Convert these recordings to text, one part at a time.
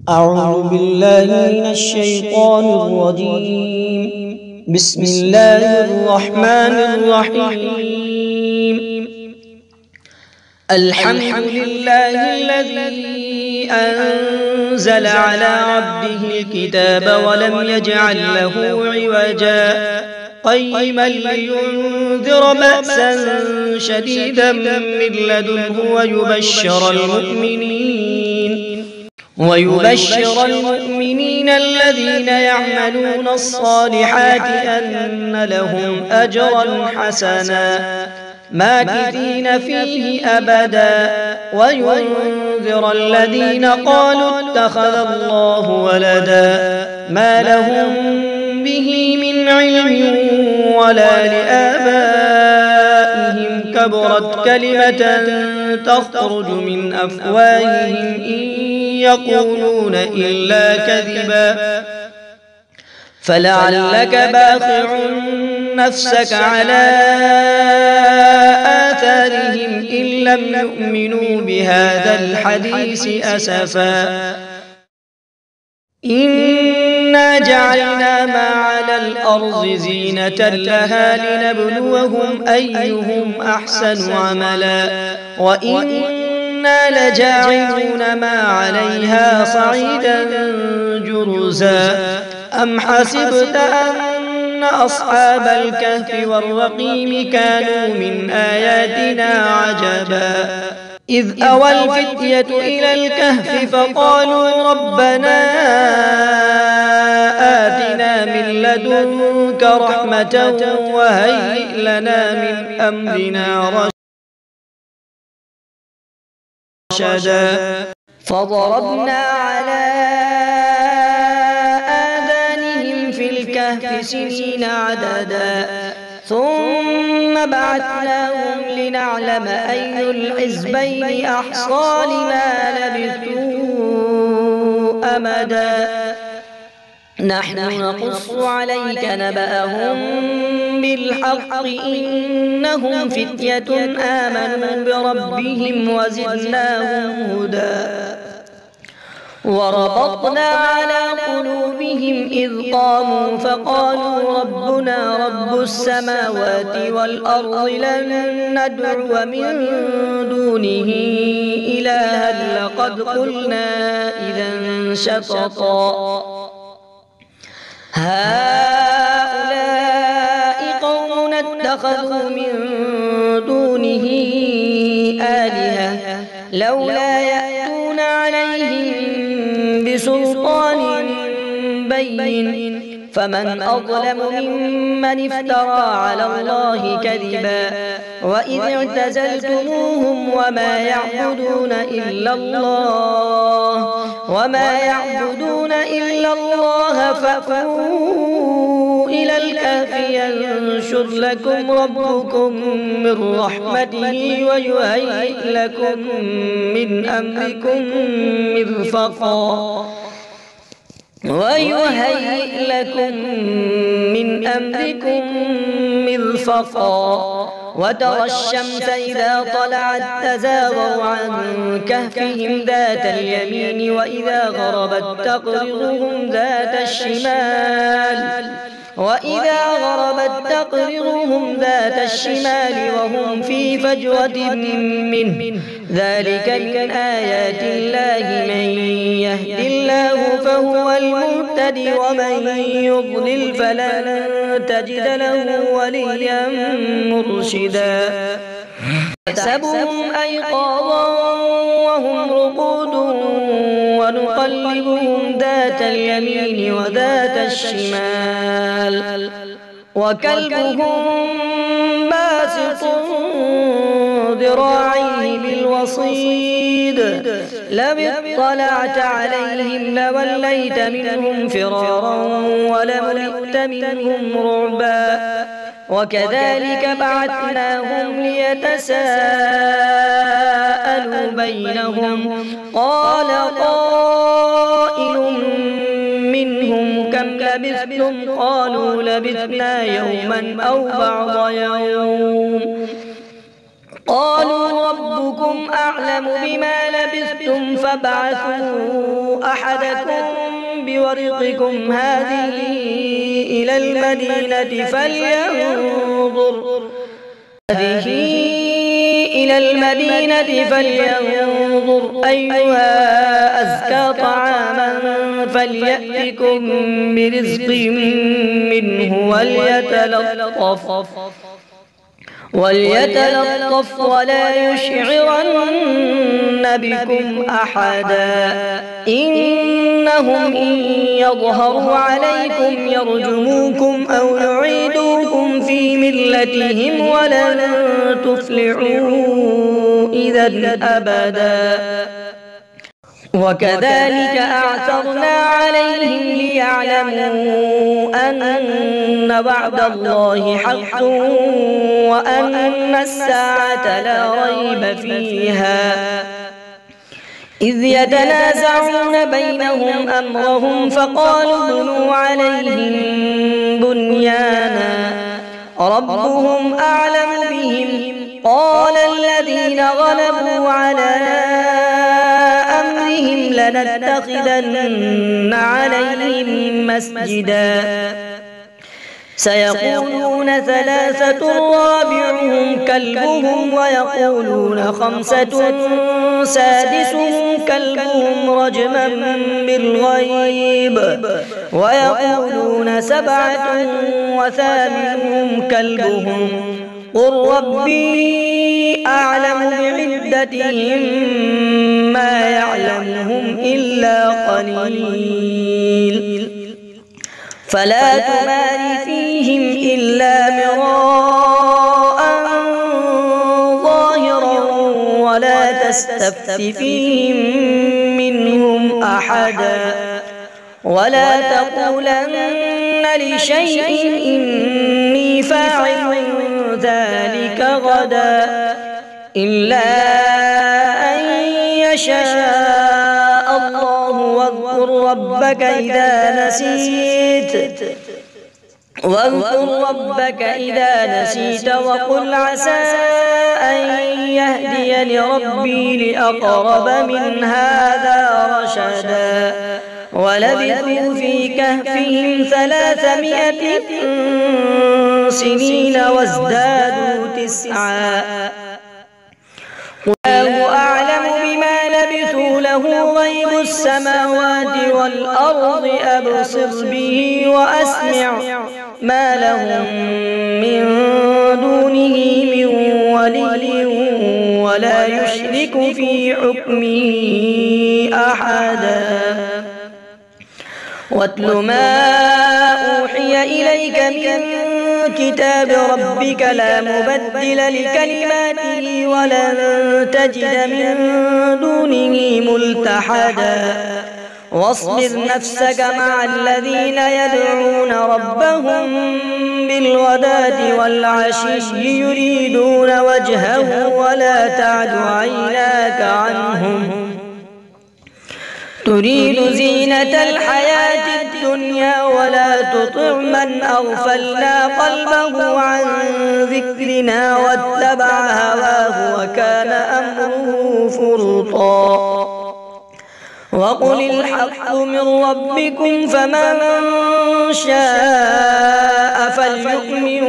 أعوذ بالله من الشيطان الرجيم. بسم الله الرحمن الرحيم. الحمد لله الذي أنزل على عبده الكتاب ولم يجعل له عوجا قيما لينذر بأسا شديدا من لدنه ويبشر المؤمنين الذين يعملون الصالحات أن لهم أجرا حسنا ماكثين فيه أبدا وينذر الذين قالوا اتخذ الله ولدا ما لهم به من علم ولا لآبائهم كبرت كلمة تخرج من أفواههم إن يقولون إلا كذبا فلعلك باخع نفسك على آثارهم إن لم يؤمنوا بهذا الحديث أسفا إنا جعلنا ما على الأرض زينة لها لنبلوهم أيهم أحسن عملا وإنا لجاعلون ما عليها صعيدا جرزا أم حسبت أن أصحاب الكهف والرقيم كانوا من آياتنا عجبا إذ أوى الفتية إلى الكهف فقالوا ربنا آتنا من لدنك رحمة وهيئ لنا من أمرنا رشدا فضربنا على آذانهم في الكهف سنين عددا ثم بعثناهم لنعلم أي الحزبين أحصى لما لبثوا أمدا نحن نقص عليك نبأهم بالحق إنهم فتية آمنوا بربهم وزدناهم هدى وربطنا على قلوبهم إذ قاموا فقالوا ربنا رب السماوات والأرض لن ندعو من دونه إلها لقد قلنا إذا شططا هؤلاء قوم اتخذوا من دونه آلهة لولا يأتون عليهم بسلطان بين فمن أظلم ممن افترى على الله كذبا وإذ اعتزلتموهم وما يعبدون إلا الله فأووا إلى الكهف ينشر لكم ربكم من رحمته ويهيئ لكم من أمركم مرفقا وترى الشمس إذا طلعت تزاور عن كهفهم ذات اليمين وإذا غربت تقرضهم ذات الشمال وهم في فجوة منه ذلك من آيات الله من يهد الله فهو المهتدي ومن يضلل فلن تجد له وليا مرشدا يحسبهم أيقاظا وهم رقود ونقلبهم ذات اليمين وذات الشمال وكلبهم باسط ذراعيه بالوصيد لو اطلعت عليهم لوليت منهم فرارا ولملئت منهم رعبا وكذلك بعثناهم ليتساءلوا بينهم قال قائل منهم كم لبثتم قالوا لبثنا يوما أو بعض يوم قالوا ربنا ربكم أعلم بما لبثتم فابعثوا أحدكم بورقكم هذه إلى المدينة فلينظر أيها أزكى طعاما فليأتكم برزق منه وليتلطف ولا يشعرن بكم أحدا إنهم إن يظهروا عليكم يرجموكم أو يعيدوكم في ملتهم ولن تفلحوا إذا أبدا وكذلك أعثرنا عليهم ليعلموا أن وعد الله حق وأن الساعة لا ريب فيها إذ يتنازعون بينهم أمرهم فقالوا ابنوا عليهم بنيانا ربهم أعلم بهم قال الذين غلبوا على أمرهم لنتخذن عليهم مسجدا سيقولون ثلاثة رابعهم كلبهم ويقولون خمسة سادسهم كلبهم رجما بالغيب ويقولون سبعة وثامنهم كلبهم قل ربي أعلم بعدتهم ما يعلمهم إلا قليل فلا تمار فيهم إلا مراء ظاهرا ولا تستفت فيهم منهم أحدا ولا تقولن لشيء إني فاعل ذلك غدا إلا أن يشاء الله واذكر ربك إذا نسيت وقل عسى أن يهديني ربي لأقرب من هذا رشدا ولبثوا في كهفهم 300 سنين وازدادوا 9 والله أعلم بما لبثوا له غيب السماوات والأرض أبصر به وأسمع ما لهم من دونه من ولي ولا يشرك في حكمه أحدا واتل ما أوحي إليك من كتاب ربك لا مبدل لكلماته ولن تجد من دونه ملتحدا واصبر نفسك مع الذين يدعون ربهم بالغداة والعشي يريدون وجهه ولا تعد عيناك عنهم تريد زينة الحياة الدنيا ولا تطع من أغفلنا قلبه عن ذكرنا واتبع هواه وكان أمره فرطا وقل الحق من ربكم فمن شاء فليؤمن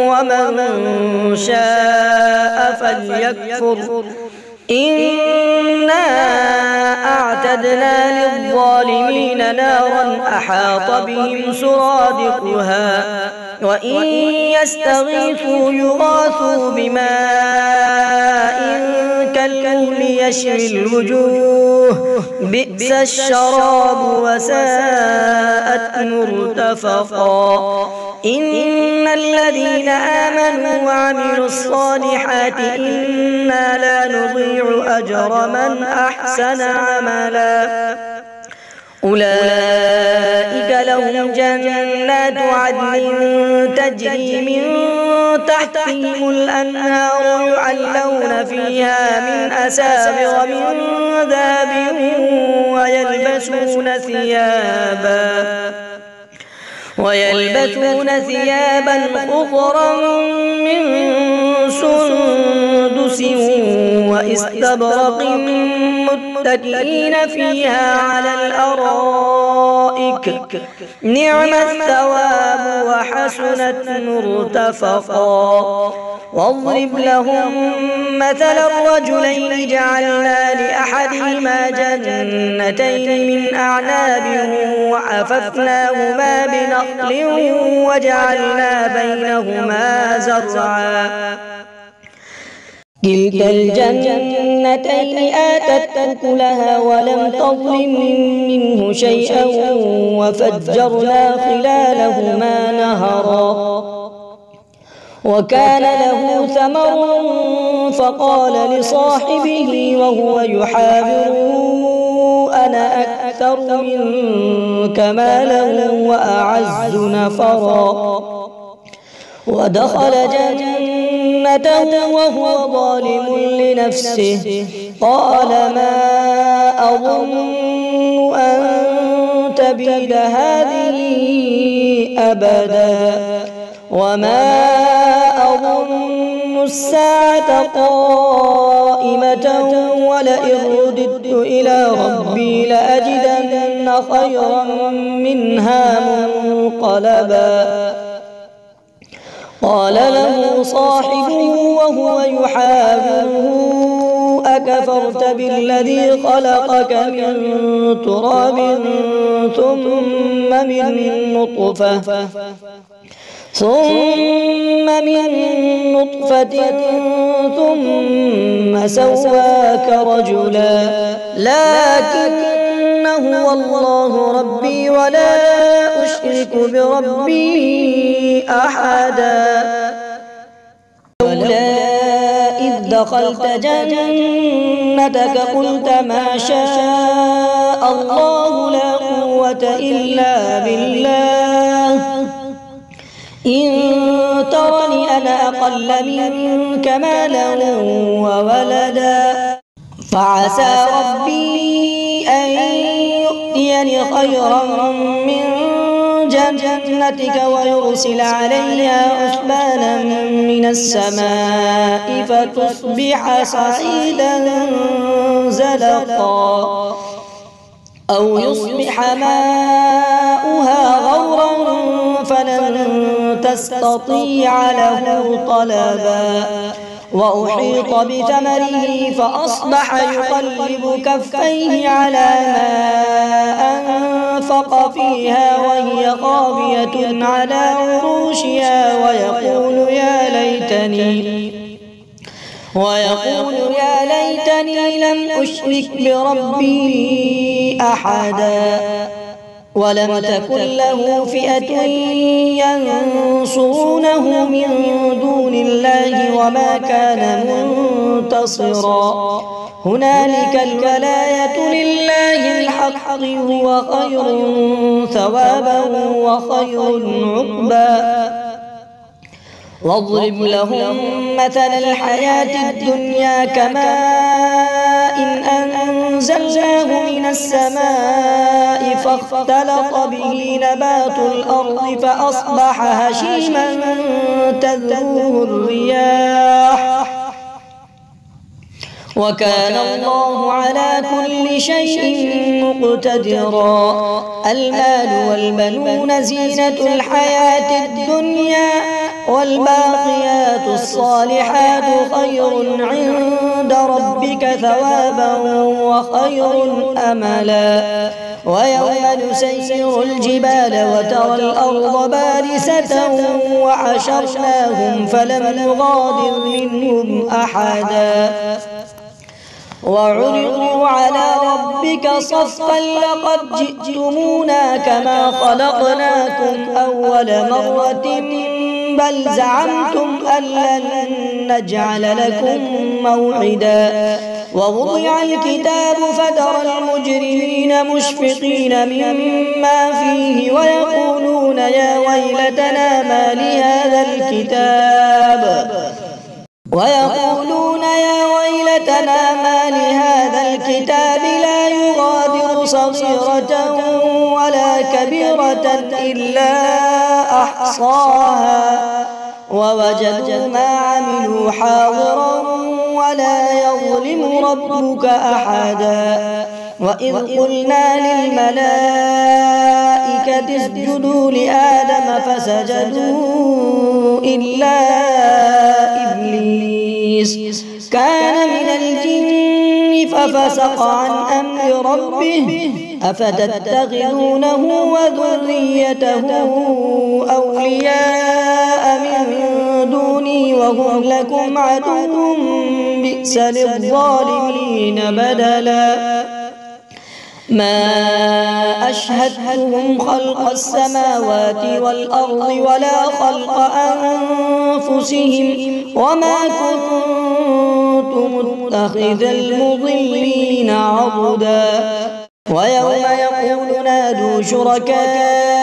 ومن شاء فليكفر إنا أعتدنا للظالمين نارا أحاط بهم سرادقها وإن يستغيثوا يغاثوا بماء كالمهل يشوي الوجوه بئس الشراب وساءت مرتفقا إن الذين آمنوا وعملوا الصالحات إنا لا نضيع أجر من أحسن عملا أولئك لهم جنات عدن تجري من تحتهم الأنهار يحلون فيها من أساور من ذهب ويلبسون ثيابا خضرا من سندس وإستبرق متكئين فيها على الأرائك نعم الثواب وحسنت مرتفقا. واضرب لهم مثل الرجلين جعلنا لأحدهما جنتين من أعناب وحففناهما بنخل وجعلنا بينهما زرعا كلتا الجنتين آتت أكلها ولم تظلم منه شيئا وفجرنا خلالهما نهرا. وكان له ثمر فقال لصاحبه وهو يحاوره أنا أكثر منك مالا وأعز نفرا. ودخل جنته وهو ظالم لنفسه قال ما أظن أن تبيد هذه أبدا وما أظن الساعة قائمة ولئن رددت إلى ربي لأجدن خيرا منها منقلبا. قال له صاحبه وهو يحاوره أكفرت بالذي خلقك من تراب ثم من نطفة ثم سواك رجلا لكن هو الله ربي ولا أشرك بربي أحدا. لولا إذ دخلت جنتك قلت ما شاء الله لا قوة إلا بالله إن ترني أنا أقل منك مالا وولدا فعسى ربي أن يؤتيني خيرا من جنتك ويرسل عليها حسبانا من السماء فتصبح صعيدا زلقا أو يصبح ماؤها غورا فلن تستطيع له طلبا. وأحيط بثمره فأصبح يقلب كفيه على ما أنفق فيها وهي خاوية على عروشها ويقول يا ليتني لم أشرك بربي أحدا. ولم تكن له فئة ينصرونه من دون الله وما كان منتصرا. هنالك الولاية لله الحق هو خير ثوابا وخير عقبا. واضرب لهم مثل الحياة الدنيا كماء أنزلناه من السماء فاختلط به نبات الأرض فأصبح هشيما تذروه الرياح وكان الله على كل شيء مقتدرا. المال والبنون زينة الحياة الدنيا والباقيات الصالحات خير عند ربك ثوابا وخير أملا. ويوم نسير الجبال وترى الأرض بارزة وحشرناهم فلم نغادر منهم أحدا. وعرضوا على ربك صفا لقد جئتمونا كما خلقناكم أول مرة بل زعمتم أن لن نجعل لكم موعدا. ووضع الكتاب فترى المجرمين مشفقين مما فيه ويقولون يا ويلتنا ما لهذا الكتاب لا يغادر صغيرة ولا كبيرة إلا أحصاها ووجدوا ما عملوا حاضرا ولا يظلم ربك أحدا وإذ قلنا للملائكة اسجدوا لآدم فسجدوا إلا إبليس كان من الجن ففسق عن أمر ربه أفتتخذونه وذريته أولياء من دوني وهم لكم عدو بئس للظالمين بدلا ما أشهدتهم خلق السماوات والأرض ولا خلق أنفسهم وما كنت متخذ المضلين عضدا ويوم يقول نادوا شركائي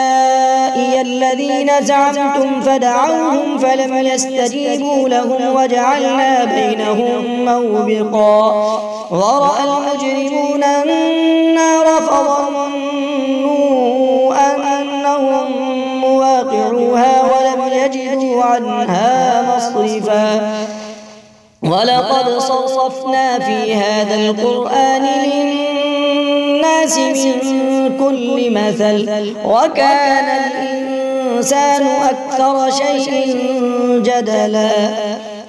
الذين زعمتم فدعوهم فلم يستجيبوا لهم وجعلنا بينهم موبقا ورأى المجرمون النار فظنوا أنهم مواقعوها ولم يجدوا عنها مصرفا ولقد صرفنا في هذا القرآن للناس من كل مثل وكان الإنسان أكثر شيء جدلا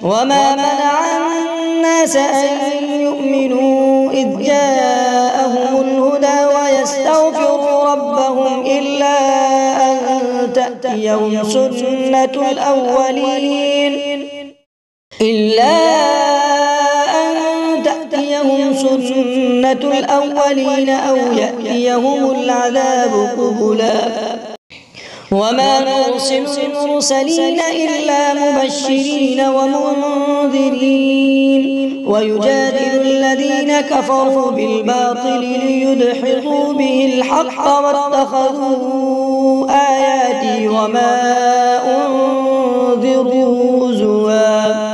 وما منع الناس أن يؤمنوا إذ جاءهم الهدى ويستغفروا ربهم إلا أن تأتيهم سنة الأولين أو يأتيهم العذاب قبلا وما نرسل المرسلين إلا مبشرين ومنذرين ويجادل الذين كفروا بالباطل ليدحضوا به الحق واتخذوا آياتي وما أنذروا هزوا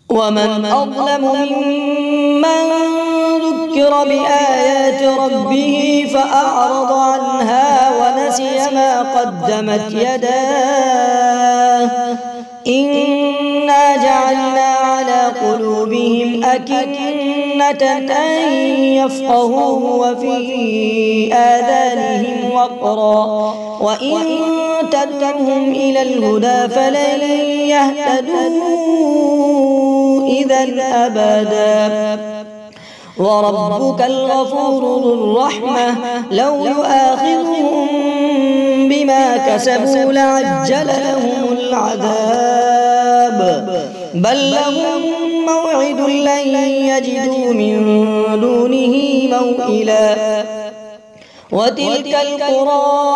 ومن أظلم ممن ذكر بآيات ربه فأعرض عنها ونسي ما قدمت يداه إنا جعلنا على قلوبهم أكنة أن يفقهوه وفي آذانهم وقرا وإن تدعهم إلى الهدى فلن يهتدوا إذا أبدا وربك الغفور ذو الرحمة لو يؤاخذهم بما كسبوا لعجل لهم العذاب بل لهم موعد لن يجدوا من دونه موئلا وتلك القرى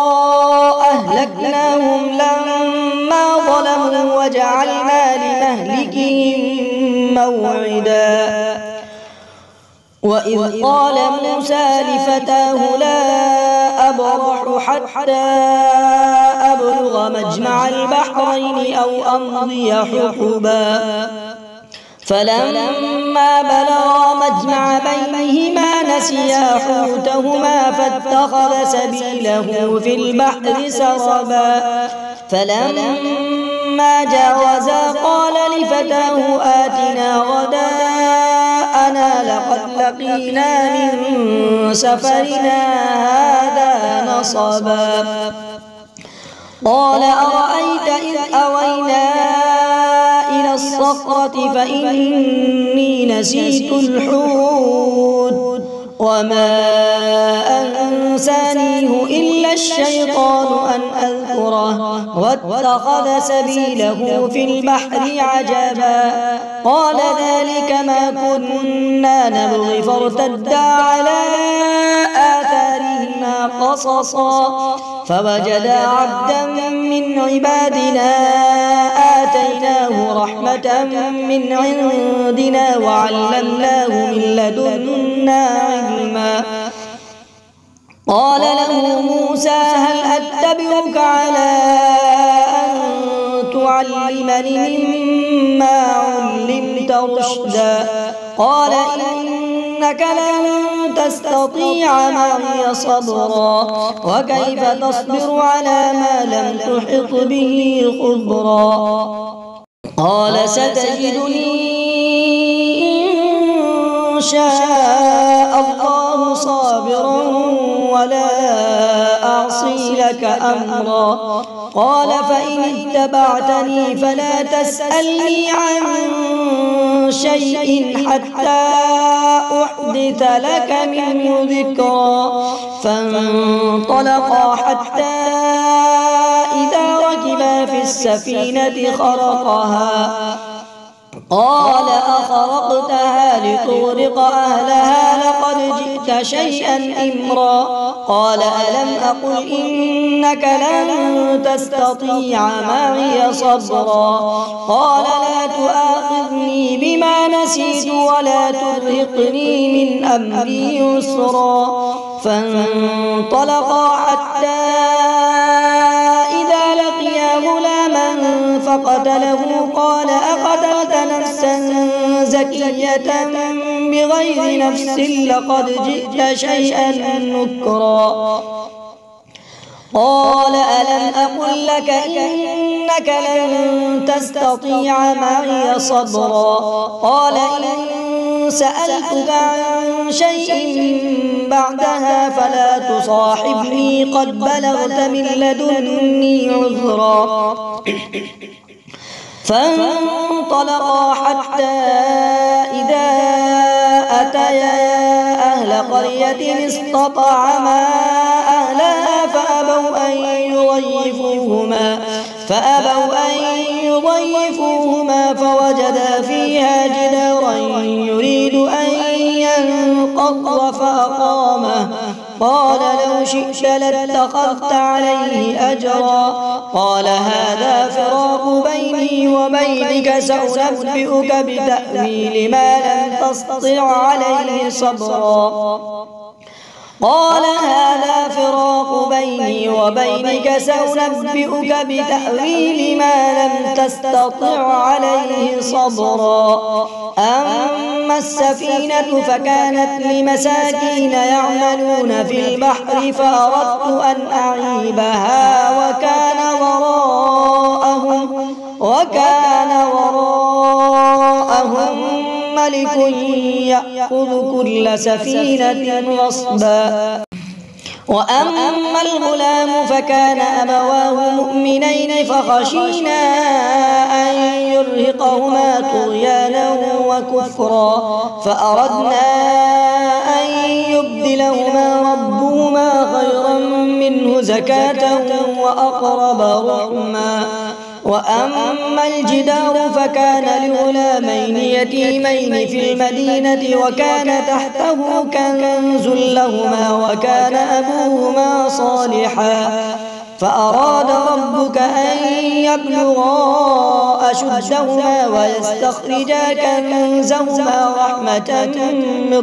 أهلكناهم لما ظلموا وجعلنا لمهلكهم موعدا وإذ قال موسى لفتاه لا أبرح حتى أبلغ مجمع البحرين أو أمضي حقبا فلما بلغا مجمع بينهما نسيا حوتهما فاتخذ سبيله في البحر سربا فلما جاوزا قال لفتاه آتنا غداءنا لقد لقينا من سفرنا هذا نصبا قال أرأيت إذ أوينا إلى الصخرة فإني نسيت الحوت وما أنسانيه إلا الشيطان أن أذكره واتخذ سبيله في البحر عجبا قال ذلك ما كنا نبغي فارتدا على آثارهما قصصا فوجدا عبدا من عبادنا آتيناه رحمة من عندنا وعلمناه من لدنا علما قال له موسى هل أتبعك على أن تعلمني مما علمت رشدا قال إنك لن تستطيع معي صبرا وكيف تصبر على ما لم تحط به خبرا قال ستجدني إن شاء الله صابرا ولا أعصي لك أمرا قال فإن اتبعتني فلا تسألني عن شيء حتى أحدث لك منه ذكرا فانطلقا حتى إذا ركبا في السفينة خرقها قال أخرقتها لتغرق أهلها لقد جئت شيئا إمرا قال ألم أقل إنك لن تستطيع معي صبرا قال لا تؤاخذني بما نسيت ولا ترهقني من أمري يسرا فانطلقا حتى إذا لقيا غلاما فقتله قال أقتلت نفسا زكية بغير نفس لقد جئت شيئا نكرا قال ألم أقل لك إنك لن تستطيع معي صبرا قال إن سألتك عن شيء بعدها فلا تصاحبني قد بلغت من لدني عذرا فانطلقا حتى إذا أتيا أهل قرية استطعما أهلها فأبوا أن يضيفوهما فوجدا فيها جدارا يريد أن ينقض فأقامه قال لو شئت لاتخذت عليه أجرا قال هذا فراق بيني وبينك سأنبئك بتأويل ما لم تستطع عليه صبرا قال هذا فراق بيني وبينك سأنبئك بتأويل ما لم تستطع عليه صبرا أما السفينة فكانت لمساكين يعملون في البحر فأردت أن أعيبها وكان وراءهم ملك يأخذ كل سفينة غصبا وأما الغلام فكان أبواه مؤمنين فخشينا أن يرهقهما طغيانا وكفرا فأردنا أن يبدلهما ربهما خيرا منه زكاة وأقرب رحما وأما الجدار فكان لغلامين يتيمين في المدينة وكان تحته كنز لهما وكان أبوهما صالحا فأراد ربك أن يبلغا أشدهما ويستخرجا كنزهما رحمة من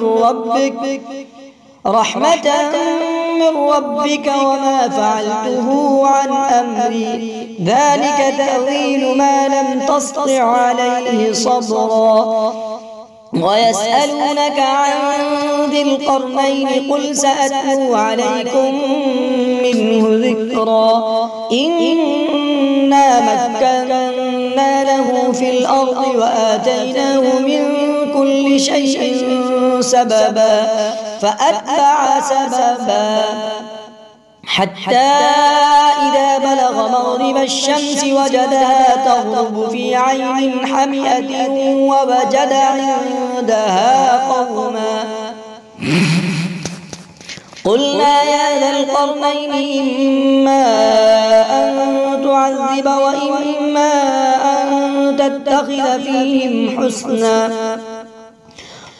ربك وما فعلته عن أمري ذلك تأويل ما لم تسطع عليه صبرا ويسألونك عن ذي القرنين قل سأتلو عليكم منه ذكرا إنا مكنا له في الأرض وآتيناه من كل شيء سببا فأتبع سببا حتى إذا بلغ مغرب الشمس وجدها تغرب في عين حمئة ووجد عندها قوما قلنا يا ذا القرنين إما أن تعذب وإما أن تتخذ فيهم حسنا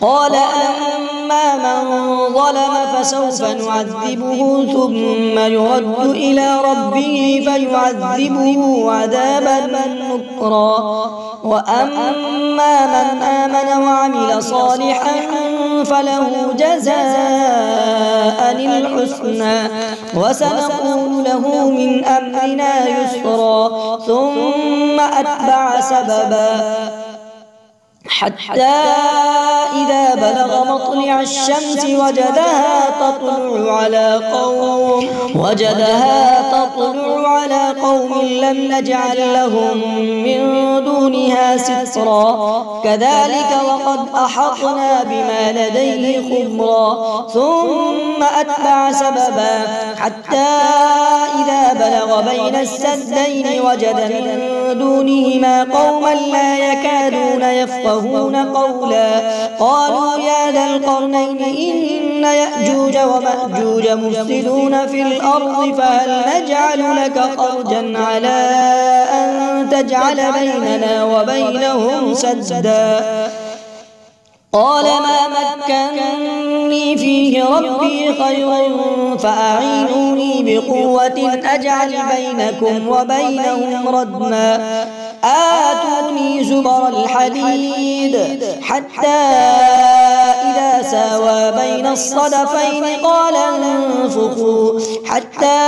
قال أما من ظلم فسوف نعذبه ثم يرد إلى ربه فيعذبه عذابا نكرا وأما من آمن وعمل صالحا فله جزاء الحسنى وسنقول له من أمرنا يسرا ثم أتبع سببا حتى إذا بلغ مطلع الشمس وجدها تطلع على قوم لم نجعل لهم من دونها سترا كذلك وقد أحطنا بما لديه خبرا ثم أتبع سببا حتى إذا بلغ بين السدين وجد من دونهما قوما لا يكادون يفقهون قولا قالوا يا ذا القرنين إن يأجوج ومأجوج مفسدون في الأرض فهل نجعل لك خرجا على أن تجعل بيننا وبينهم سدا قال ما مكنني فيه ربي خير فأعينوني بقوة أجعل بينكم وبينهم ردما آتوني زبر الحديد حتى إذا ساوى بين الصدفين قال انفخوا حتى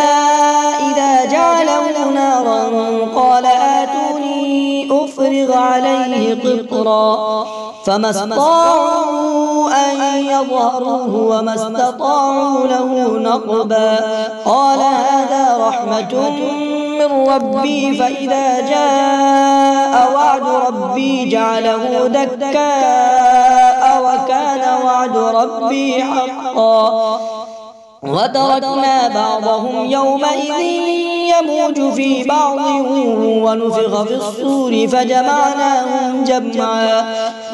إذا جعله نارا قال آتوني أفرغ عليه قطرا فما استطاعوا أن يظهروه وما استطاعوا له نقبا قال هذا رحمة من ربي فإذا جاء وعد ربي جعله دكاء وكان وعد ربي حقا وتركنا بعضهم يومئذ يموج في بعض ونفخ في الصور فجمعناهم جمعا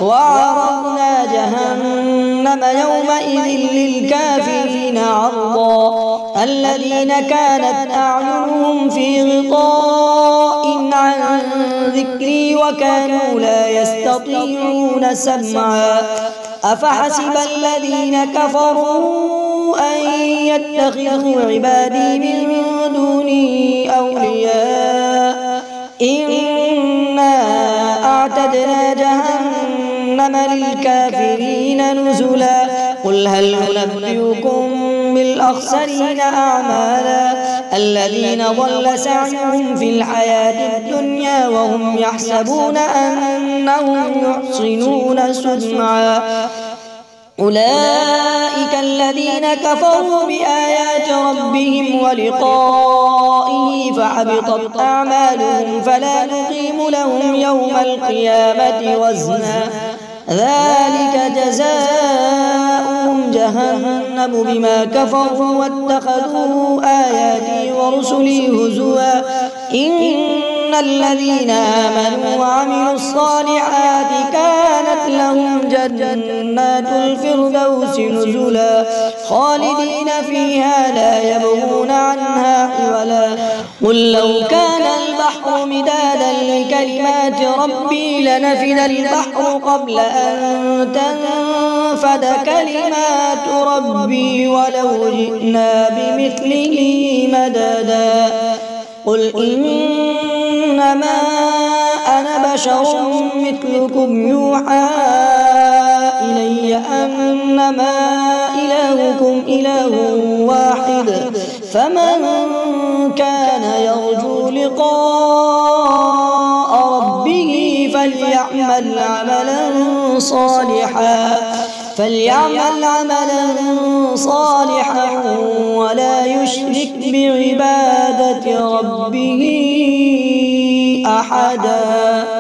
وعرضنا جهنم يومئذ للكافرين عرضا الذين كانت أعينهم في غطاء عن ذكري وكانوا لا يستطيعون سمعا أفحسب الذين كفروا أن يتخذوا عبادي من دوني أولياء إنا أعتدنا جهنم للكافرين نزلا قل هل ننبئكم بالأخسرين أعمالا الذين ضل سعيهم في الحياة الدنيا وهم يحسبون أنهم يحصنون صنعا أولئك الذين كفروا بآيات ربهم ولقائه فحبطت أعمالهم فلا نقيم لهم يوم القيامة وزنا ذلك جزاؤهم جهنم بما كفروا واتخذوا آياتي ورسلي هزوا إن الذين آمنوا وعملوا الصالحات كانت لهم جنات الفردوس نزلا خالدين فيها لا يبغون عنها حولا قل لو كان البحر مدادا لكلمات ربي لنفد البحر قبل أن تنفد كلمات ربي ولو جئنا بمثله مددا قل إنما أنا بشر مثلكم يوحى إلي أنما إلهكم إله واحد فمن كان يرجو لقاء ربه فليعمل عملا صالحا ولا يشرك بعبادة ربه أحدا.